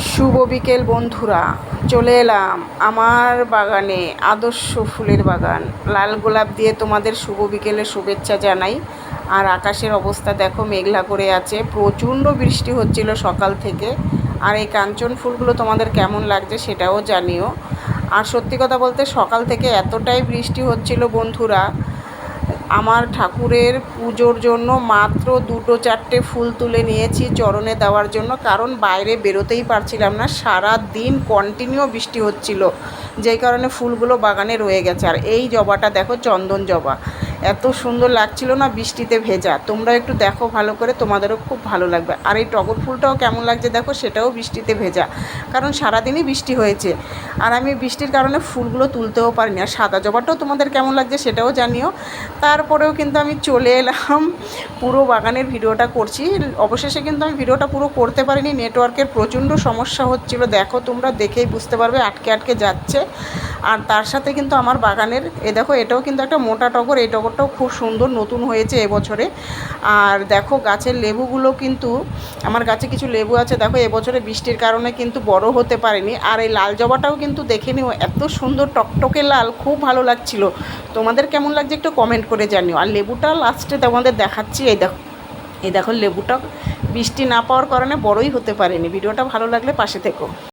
শুভ বিকেল বন্ধুরা, চলে এলাম আমার বাগানে। আদর্শ ফুলের বাগান, লাল গোলাপ দিয়ে তোমাদের শুভ বিকেলের শুভেচ্ছা জানাই। আর আকাশের অবস্থা দেখো, মেঘলা করে আছে, প্রচণ্ড বৃষ্টি হচ্ছিল সকাল থেকে। আর এই কাঞ্চন ফুলগুলো তোমাদের কেমন লাগছে সেটাও জানিও। আর সত্যি কথা বলতে সকাল থেকে এতটাই বৃষ্টি হচ্ছিল বন্ধুরা, আমার ঠাকুরের পুজোর জন্য মাত্র 2-4টে ফুল তুলে নিয়েছি চরণে দেওয়ার জন্য, কারণ বাইরে বেরোতেই পারছিলাম না, সারা দিন কন্টিনিউ বৃষ্টি হচ্ছিল, যেই কারণে ফুলগুলো বাগানে রয়ে গেছে। আর এই জবাটা দেখো, চন্দন জবা, এত সুন্দর লাগছিল না বৃষ্টিতে ভেজা। তোমরা একটু দেখো ভালো করে, তোমাদেরও খুব ভালো লাগবে। আর এই টগর ফুলটাও কেমন লাগছে দেখো, সেটাও বৃষ্টিতে ভেজা, কারণ সারাদিনই বৃষ্টি হয়েছে। আর আমি বৃষ্টির কারণে ফুলগুলো তুলতেও পারিনি। আর সাদা জবাটাও তোমাদের কেমন লাগছে সেটাও জানিও। তারপরেও কিন্তু আমি চলে এলাম, পুরো বাগানের ভিডিওটা করছি। অবশেষে কিন্তু আমি ভিডিওটা পুরো করতে পারিনি, নেটওয়ার্কের প্রচণ্ড সমস্যা হচ্ছিল। দেখো, তোমরা দেখেই বুঝতে পারবে, আটকে আটকে যাচ্ছে। আর তার সাথে কিন্তু আমার বাগানের দেখো, এটাও কিন্তু একটা মোটা টগর, এই টগরটাও খুব সুন্দর, নতুন হয়েছে এবছরে। আর দেখো গাছের লেবুগুলো কিন্তু, আমার গাছে কিছু লেবু আছে দেখো, এবছরে বৃষ্টির কারণে কিন্তু বড় হতে পারেনি। আর এই লাল জবাটাও কিন্তু দেখে নিও, এত সুন্দর টকটকে লাল, খুব ভালো লাগছিল। তোমাদের কেমন লাগছে একটু কমেন্ট করে জানিও। আর লেবুটা লাস্টে তোমাদের দেখাচ্ছি, এই দেখো লেবুটা বৃষ্টি না পাওয়ার কারণে বড়ই হতে পারেনি। ভিডিওটা ভালো লাগলে পাশে থেকো।